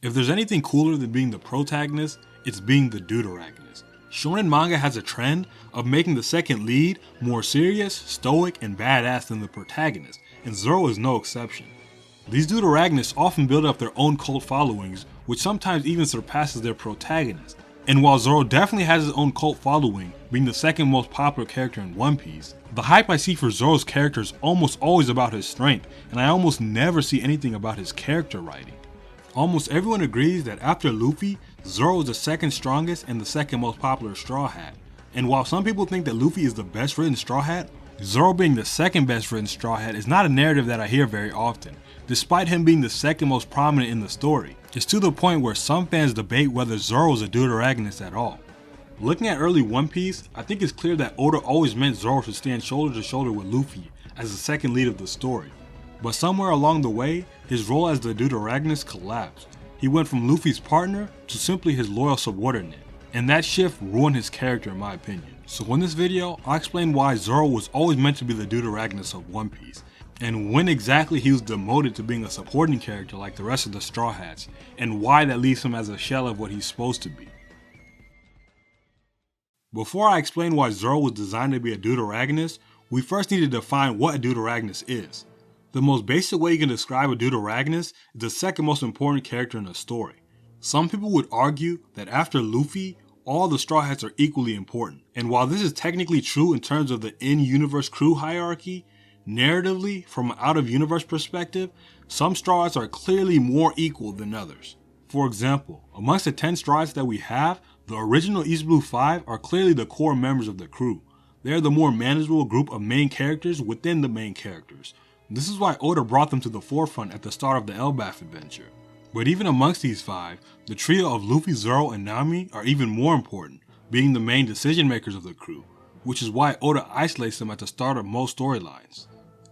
If there's anything cooler than being the protagonist, it's being the deuteragonist. Shonen manga has a trend of making the second lead more serious, stoic, and badass than the protagonist, and Zoro is no exception. These deuteragonists often build up their own cult followings, which sometimes even surpasses their protagonist. And while Zoro definitely has his own cult following, being the second most popular character in One Piece, the hype I see for Zoro's character is almost always about his strength, and I almost never see anything about his character writing. Almost everyone agrees that after Luffy, Zoro is the second strongest and the second most popular Straw Hat. And while some people think that Luffy is the best written Straw Hat, Zoro being the second best written Straw Hat is not a narrative that I hear very often, despite him being the second most prominent in the story. It's to the point where some fans debate whether Zoro is a deuteragonist at all. Looking at early One Piece, I think it's clear that Oda always meant Zoro to stand shoulder to shoulder with Luffy as the second lead of the story. But somewhere along the way, his role as the deuteragonist collapsed. He went from Luffy's partner to simply his loyal subordinate, and that shift ruined his character in my opinion. So in this video, I'll explain why Zoro was always meant to be the deuteragonist of One Piece, and when exactly he was demoted to being a supporting character like the rest of the Straw Hats, and why that leaves him as a shell of what he's supposed to be. Before I explain why Zoro was designed to be a deuteragonist, we first need to define what a deuteragonist is. The most basic way you can describe a deuteragonist is the second most important character in a story. Some people would argue that after Luffy, all the Straw Hats are equally important, and while this is technically true in terms of the in-universe crew hierarchy, narratively, from an out-of-universe perspective, some Straw Hats are clearly more equal than others. For example, amongst the 10 Straw Hats that we have, the original East Blue 5 are clearly the core members of the crew. They are the more manageable group of main characters within the main characters. This is why Oda brought them to the forefront at the start of the Elbaf adventure. But even amongst these 5, the trio of Luffy, Zoro, and Nami are even more important, being the main decision makers of the crew, which is why Oda isolates them at the start of most storylines.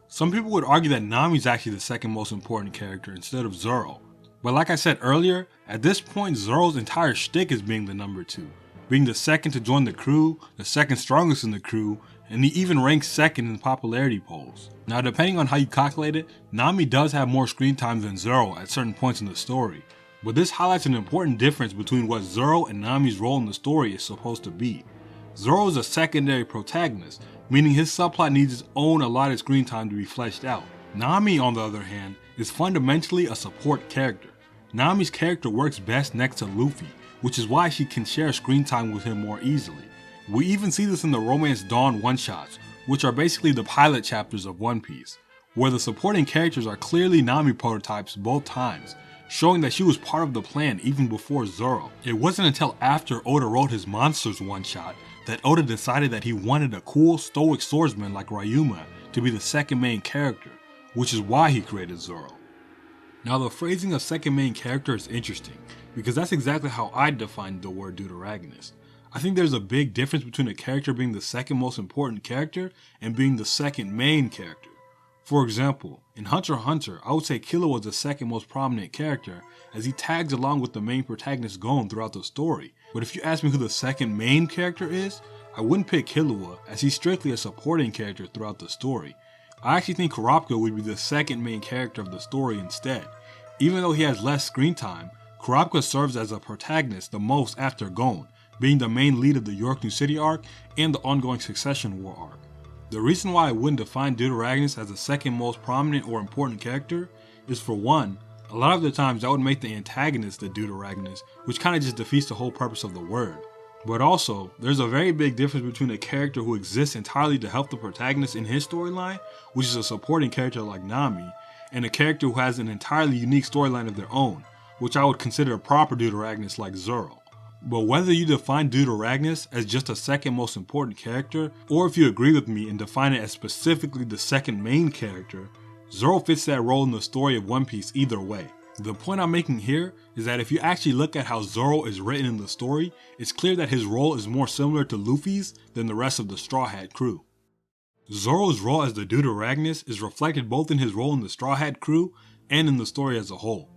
Some people would argue that Nami is actually the second most important character instead of Zoro, but like I said earlier, at this point Zoro's entire shtick is being the number 2, being the second to join the crew, the second strongest in the crew, and he even ranks second in popularity polls. Now depending on how you calculate it, Nami does have more screen time than Zoro at certain points in the story, but this highlights an important difference between what Zoro and Nami's role in the story is supposed to be. Zoro is a secondary protagonist, meaning his subplot needs its own allotted screen time to be fleshed out. Nami, on the other hand, is fundamentally a support character. Nami's character works best next to Luffy, which is why she can share screen time with him more easily. We even see this in the Romance Dawn one-shots, which are basically the pilot chapters of One Piece, where the supporting characters are clearly Nami prototypes both times, showing that she was part of the plan even before Zoro. It wasn't until after Oda wrote his Monsters one-shot that Oda decided that he wanted a cool, stoic swordsman like Ryuma to be the second main character, which is why he created Zoro. Now the phrasing of second main character is interesting, because that's exactly how I define the word deuteragonist. I think there's a big difference between a character being the second most important character and being the second main character. For example, in Hunter x Hunter, I would say Killua is the second most prominent character as he tags along with the main protagonist Gon throughout the story. But if you ask me who the second main character is, I wouldn't pick Killua as he's strictly a supporting character throughout the story. I actually think Kurapika would be the second main character of the story instead. Even though he has less screen time, Kurapika serves as a protagonist the most after Gon, being the main lead of the York New City arc and the ongoing Succession War arc. The reason why I wouldn't define Deuteragonist as the second most prominent or important character is, for one, a lot of the times that would make the antagonist the Deuteragonist, which kind of just defeats the whole purpose of the word. But also, there's a very big difference between a character who exists entirely to help the protagonist in his storyline, which is a supporting character like Nami, and a character who has an entirely unique storyline of their own, which I would consider a proper Deuteragonist like Zoro. But whether you define Deuteragonist as just a second most important character, or if you agree with me and define it as specifically the second main character, Zoro fits that role in the story of One Piece either way. The point I'm making here is that if you actually look at how Zoro is written in the story, it's clear that his role is more similar to Luffy's than the rest of the Straw Hat crew. Zoro's role as the Deuteragonist is reflected both in his role in the Straw Hat crew and in the story as a whole.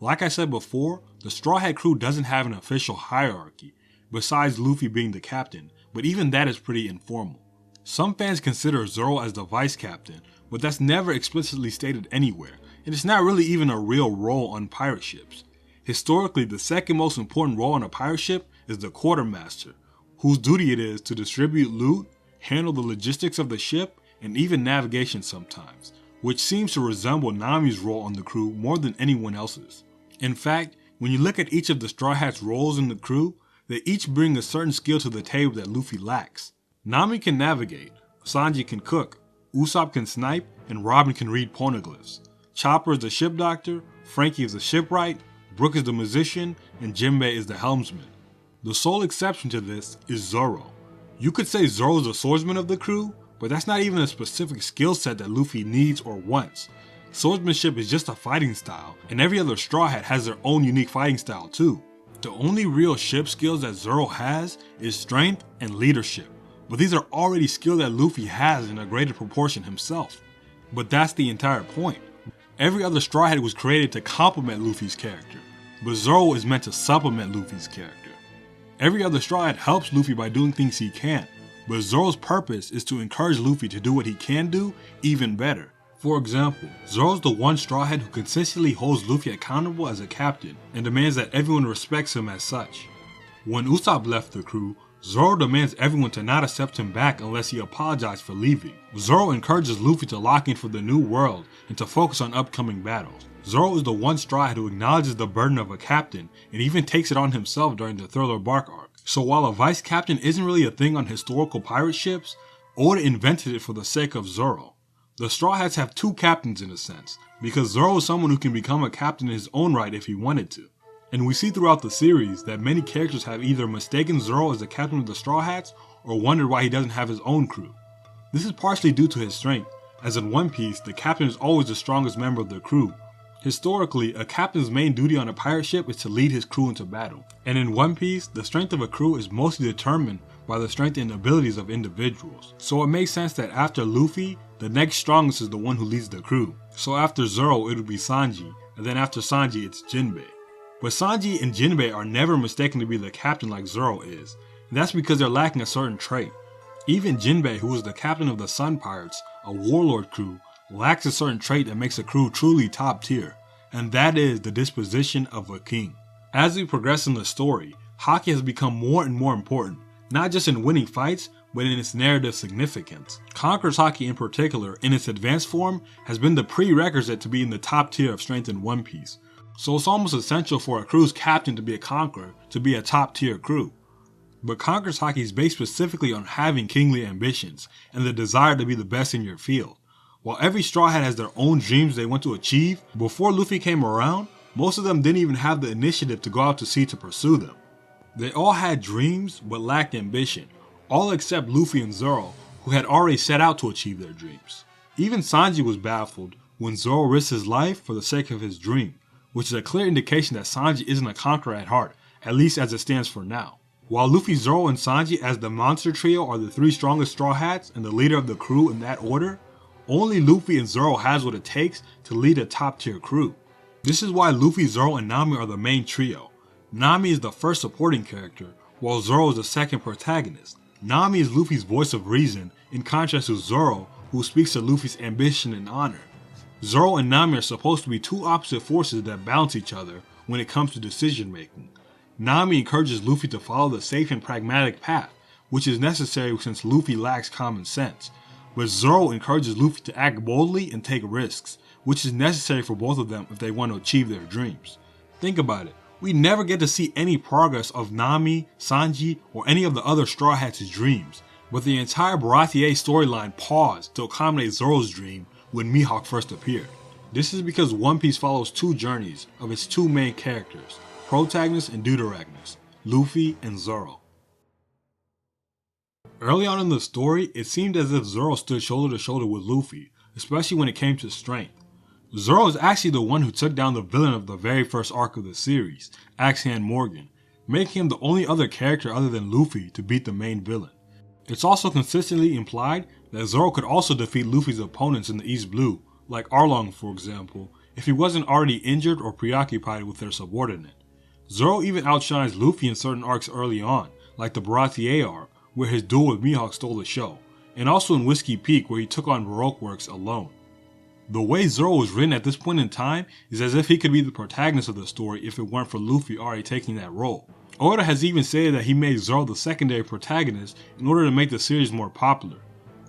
Like I said before, the Straw Hat crew doesn't have an official hierarchy, besides Luffy being the captain, but even that is pretty informal. Some fans consider Zoro as the vice captain, but that's never explicitly stated anywhere, and it's not really even a real role on pirate ships. Historically, the second most important role on a pirate ship is the quartermaster, whose duty it is to distribute loot, handle the logistics of the ship, and even navigation sometimes, which seems to resemble Nami's role on the crew more than anyone else's. In fact, when you look at each of the Straw Hats' roles in the crew, they each bring a certain skill to the table that Luffy lacks. Nami can navigate, Sanji can cook, Usopp can snipe, and Robin can read poneglyphs. Chopper is the ship doctor, Frankie is the shipwright, Brook is the musician, and Jinbei is the helmsman. The sole exception to this is Zoro. You could say Zoro is the swordsman of the crew, but that's not even a specific skill set that Luffy needs or wants. Swordsmanship is just a fighting style, and every other Straw Hat has their own unique fighting style too. The only real ship skills that Zoro has is strength and leadership, but these are already skills that Luffy has in a greater proportion himself. But that's the entire point. Every other Straw Hat was created to complement Luffy's character, but Zoro is meant to supplement Luffy's character. Every other Straw Hat helps Luffy by doing things he can, but Zoro's purpose is to encourage Luffy to do what he can do even better. For example, Zoro's the one Straw Hat who consistently holds Luffy accountable as a captain and demands that everyone respects him as such. When Usopp left the crew, Zoro demands everyone to not accept him back unless he apologized for leaving. Zoro encourages Luffy to lock in for the new world and to focus on upcoming battles. Zoro is the one Straw Hat who acknowledges the burden of a captain and even takes it on himself during the Thriller Bark arc. So while a vice captain isn't really a thing on historical pirate ships, Oda invented it for the sake of Zoro. The Straw Hats have two captains in a sense, because Zoro is someone who can become a captain in his own right if he wanted to. And we see throughout the series that many characters have either mistaken Zoro as the captain of the Straw Hats or wondered why he doesn't have his own crew. This is partially due to his strength, as in One Piece, the captain is always the strongest member of the crew. Historically, a captain's main duty on a pirate ship is to lead his crew into battle. And in One Piece, the strength of a crew is mostly determined by the strength and abilities of individuals. So it makes sense that after Luffy, the next strongest is the one who leads the crew. So after Zoro, it would be Sanji, and then after Sanji, it's Jinbei. But Sanji and Jinbei are never mistaken to be the captain like Zoro is, and that's because they're lacking a certain trait. Even Jinbei, who is the captain of the Sun Pirates, a warlord crew, lacks a certain trait that makes a crew truly top tier, and that is the disposition of a king. As we progress in the story, Haki has become more and more important, not just in winning fights, but in its narrative significance. Conqueror's Haki in particular, in its advanced form, has been the prerequisite to be in the top tier of strength in One Piece. So it's almost essential for a crew's captain to be a conqueror, to be a top tier crew. But Conqueror's Haki is based specifically on having kingly ambitions, and the desire to be the best in your field. While every Straw Hat has their own dreams they want to achieve, before Luffy came around, most of them didn't even have the initiative to go out to sea to pursue them. They all had dreams, but lacked ambition, all except Luffy and Zoro, who had already set out to achieve their dreams. Even Sanji was baffled when Zoro risked his life for the sake of his dream, which is a clear indication that Sanji isn't a conqueror at heart, at least as it stands for now. While Luffy, Zoro, and Sanji as the monster trio are the three strongest Straw Hats and the leader of the crew in that order, only Luffy and Zoro has what it takes to lead a top tier crew. This is why Luffy, Zoro, and Nami are the main trio. Nami is the first supporting character, while Zoro is the second protagonist. Nami is Luffy's voice of reason, in contrast to Zoro, who speaks to Luffy's ambition and honor. Zoro and Nami are supposed to be two opposite forces that balance each other when it comes to decision making. Nami encourages Luffy to follow the safe and pragmatic path, which is necessary since Luffy lacks common sense. But Zoro encourages Luffy to act boldly and take risks, which is necessary for both of them if they want to achieve their dreams. Think about it, we never get to see any progress of Nami, Sanji, or any of the other Straw Hats' dreams, but the entire Baratie storyline paused to accommodate Zoro's dream when Mihawk first appeared. This is because One Piece follows two journeys of its two main characters, protagonist and deuteragonist, Luffy and Zoro. Early on in the story, it seemed as if Zoro stood shoulder to shoulder with Luffy, especially when it came to strength. Zoro is actually the one who took down the villain of the very first arc of the series, Axe-Hand Morgan, making him the only other character other than Luffy to beat the main villain. It's also consistently implied that Zoro could also defeat Luffy's opponents in the East Blue, like Arlong for example, if he wasn't already injured or preoccupied with their subordinate. Zoro even outshines Luffy in certain arcs early on, like the Baratie arc, where his duel with Mihawk stole the show, and also in Whiskey Peak where he took on Baroque Works alone. The way Zoro was written at this point in time is as if he could be the protagonist of the story if it weren't for Luffy already taking that role. Oda has even said that he made Zoro the secondary protagonist in order to make the series more popular.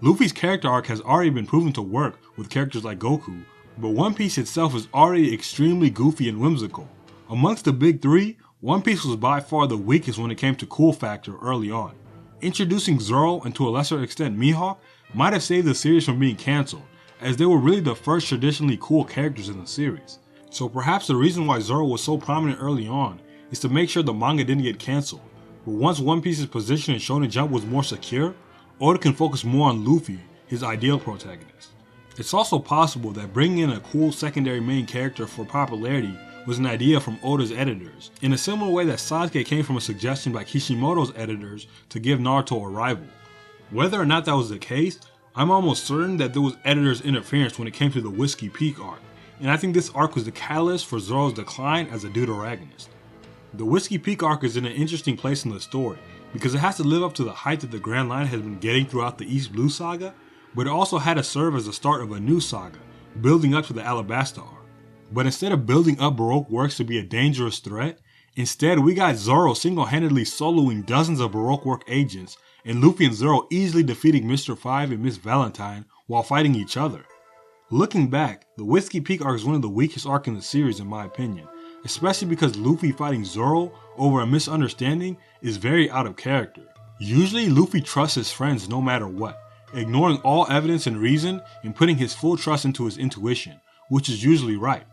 Luffy's character arc has already been proven to work with characters like Goku, but One Piece itself is already extremely goofy and whimsical. Amongst the big three, One Piece was by far the weakest when it came to cool factor early on. Introducing Zoro and to a lesser extent Mihawk might have saved the series from being cancelled, as they were really the first traditionally cool characters in the series. So perhaps the reason why Zoro was so prominent early on is to make sure the manga didn't get cancelled, but once One Piece's position in Shonen Jump was more secure, Oda can focus more on Luffy, his ideal protagonist. It's also possible that bringing in a cool secondary main character for popularity was an idea from Oda's editors, in a similar way that Sasuke came from a suggestion by Kishimoto's editors to give Naruto a rival. Whether or not that was the case, I'm almost certain that there was editors' interference when it came to the Whiskey Peak arc, and I think this arc was the catalyst for Zoro's decline as a deuteragonist. The Whiskey Peak arc is in an interesting place in the story, because it has to live up to the height that the Grand Line has been getting throughout the East Blue Saga, but it also had to serve as the start of a new saga, building up to the Alabasta arc. But instead of building up Baroque works to be a dangerous threat, instead we got Zoro single-handedly soloing dozens of Baroque work agents, and Luffy and Zoro easily defeating Mr. 5 and Miss Valentine while fighting each other. Looking back, the Whiskey Peak arc is one of the weakest arcs in the series in my opinion, especially because Luffy fighting Zoro over a misunderstanding is very out of character. Usually Luffy trusts his friends no matter what, ignoring all evidence and reason and putting his full trust into his intuition, which is usually right.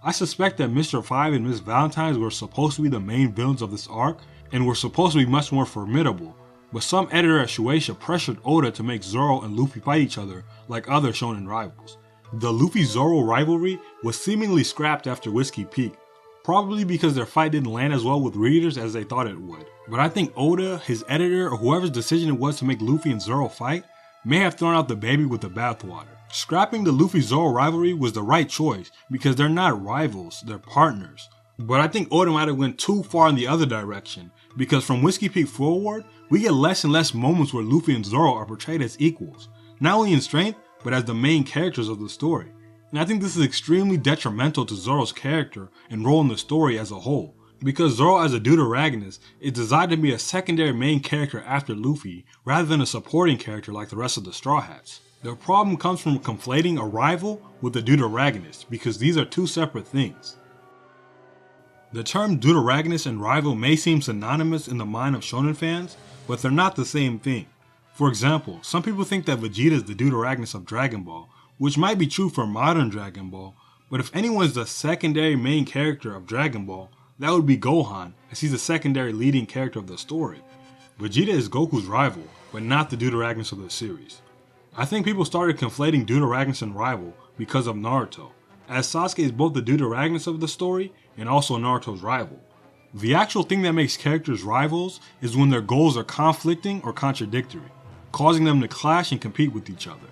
I suspect that Mr. 5 and Miss Valentine were supposed to be the main villains of this arc and were supposed to be much more formidable, but some editor at Shueisha pressured Oda to make Zoro and Luffy fight each other like other shonen rivals. The Luffy-Zoro rivalry was seemingly scrapped after Whiskey Peak, probably because their fight didn't land as well with readers as they thought it would. But I think Oda, his editor, or whoever's decision it was to make Luffy and Zoro fight, may have thrown out the baby with the bathwater. Scrapping the Luffy-Zoro rivalry was the right choice because they're not rivals, they're partners. But I think Oda might have went too far in the other direction, because from Whiskey Peak forward, we get less and less moments where Luffy and Zoro are portrayed as equals, not only in strength, but as the main characters of the story. And I think this is extremely detrimental to Zoro's character and role in the story as a whole, because Zoro as a deuteragonist is designed to be a secondary main character after Luffy, rather than a supporting character like the rest of the Straw Hats. The problem comes from conflating a rival with a deuteragonist, because these are two separate things. The term deuteragonist and rival may seem synonymous in the mind of shonen fans, but they're not the same thing. For example, some people think that Vegeta is the deuteragonist of Dragon Ball, which might be true for modern Dragon Ball, but if anyone is the secondary main character of Dragon Ball, that would be Gohan, as he's the secondary leading character of the story. Vegeta is Goku's rival, but not the deuteragonist of the series. I think people started conflating deuteragonist and rival because of Naruto, as Sasuke is both the deuteragonist of the story and also Naruto's rival. The actual thing that makes characters rivals is when their goals are conflicting or contradictory, causing them to clash and compete with each other.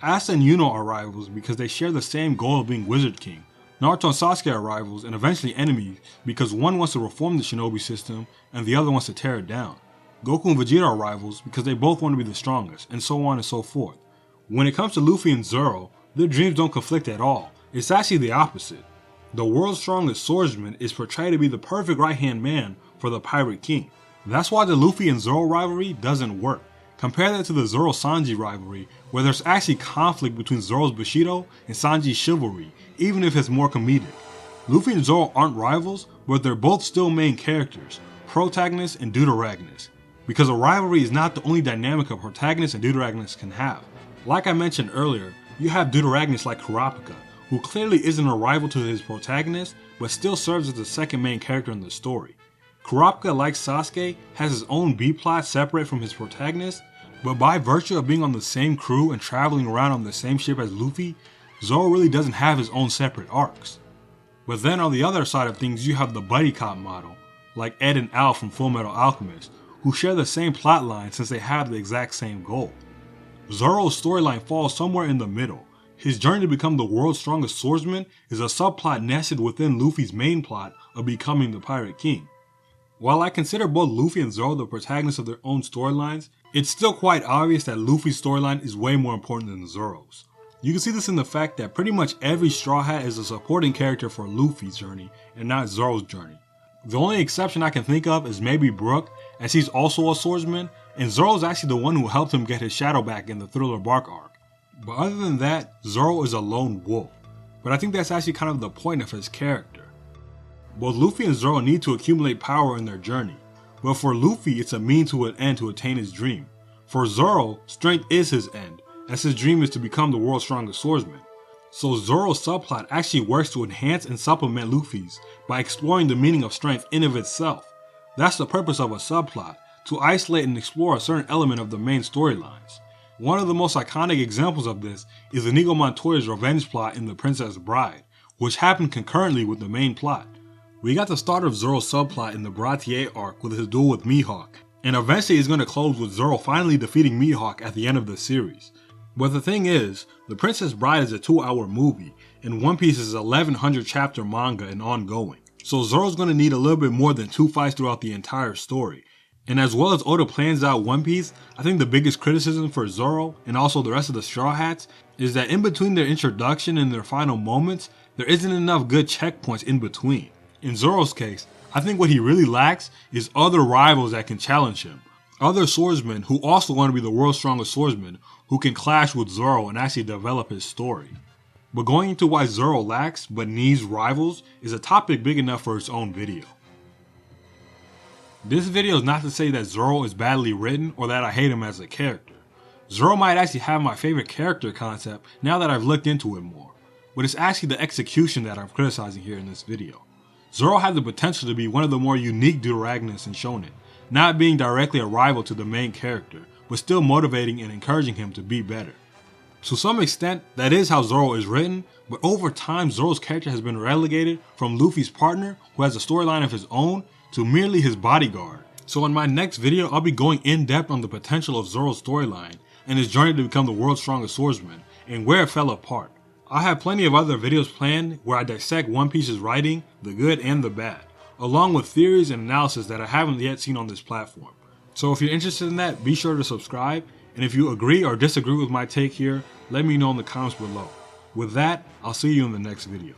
Asa and Yuno are rivals because they share the same goal of being Wizard King. Naruto and Sasuke are rivals and eventually enemies because one wants to reform the shinobi system and the other wants to tear it down. Goku and Vegeta are rivals because they both want to be the strongest, and so on and so forth. When it comes to Luffy and Zoro, their dreams don't conflict at all. It's actually the opposite. The world's strongest swordsman is portrayed to be the perfect right-hand man for the Pirate King. That's why the Luffy and Zoro rivalry doesn't work. Compare that to the Zoro-Sanji rivalry, where there's actually conflict between Zoro's Bushido and Sanji's chivalry, even if it's more comedic. Luffy and Zoro aren't rivals, but they're both still main characters, protagonists and deuteragonists, because a rivalry is not the only dynamic a protagonist and deuteragonist can have. Like I mentioned earlier, you have deuteragonists like Kurapika, who clearly isn't a rival to his protagonist, but still serves as the second main character in the story. Kurapika, like Sasuke, has his own B-plot separate from his protagonist, but by virtue of being on the same crew and traveling around on the same ship as Luffy, Zoro really doesn't have his own separate arcs. But then on the other side of things, you have the buddy cop model, like Ed and Al from Fullmetal Alchemist, who share the same plotline since they have the exact same goal. Zoro's storyline falls somewhere in the middle. His journey to become the world's strongest swordsman is a subplot nested within Luffy's main plot of becoming the Pirate King. While I consider both Luffy and Zoro the protagonists of their own storylines, it's still quite obvious that Luffy's storyline is way more important than Zoro's. You can see this in the fact that pretty much every Straw Hat is a supporting character for Luffy's journey and not Zoro's journey. The only exception I can think of is maybe Brook, as he's also a swordsman, and Zoro's actually the one who helped him get his shadow back in the Thriller Bark arc. But other than that, Zoro is a lone wolf. But I think that's actually kind of the point of his character. Both Luffy and Zoro need to accumulate power in their journey, but for Luffy it's a means to an end to attain his dream. For Zoro, strength is his end, as his dream is to become the world's strongest swordsman. So Zoro's subplot actually works to enhance and supplement Luffy's by exploring the meaning of strength in of itself. That's the purpose of a subplot, to isolate and explore a certain element of the main storylines. One of the most iconic examples of this is Inigo Montoya's revenge plot in The Princess Bride, which happened concurrently with the main plot. We got the start of Zoro's subplot in the Baratier arc with his duel with Mihawk, and eventually it's going to close with Zoro finally defeating Mihawk at the end of the series. But the thing is, The Princess Bride is a 2-hour movie, and One Piece is a 1100 chapter manga and ongoing. So Zoro's going to need a little bit more than 2 fights throughout the entire story. And as well as Oda plans out One Piece, I think the biggest criticism for Zoro, and also the rest of the Straw Hats, is that in between their introduction and their final moments, there isn't enough good checkpoints in between. In Zoro's case, I think what he really lacks is other rivals that can challenge him. Other swordsmen who also want to be the world's strongest swordsman who can clash with Zoro and actually develop his story. But going into why Zoro lacks but needs rivals is a topic big enough for its own video. This video is not to say that Zoro is badly written or that I hate him as a character. Zoro might actually have my favorite character concept now that I've looked into it more, but it's actually the execution that I'm criticizing here in this video. Zoro had the potential to be one of the more unique deuteragonists in shonen, not being directly a rival to the main character, but still motivating and encouraging him to be better. To some extent, that is how Zoro is written, but over time Zoro's character has been relegated from Luffy's partner, who has a storyline of his own, to merely his bodyguard. So in my next video, I'll be going in depth on the potential of Zoro's storyline and his journey to become the world's strongest swordsman, and where it fell apart. I have plenty of other videos planned where I dissect One Piece's writing, the good and the bad, along with theories and analysis that I haven't yet seen on this platform. So if you're interested in that, be sure to subscribe, and if you agree or disagree with my take here, let me know in the comments below. With that, I'll see you in the next video.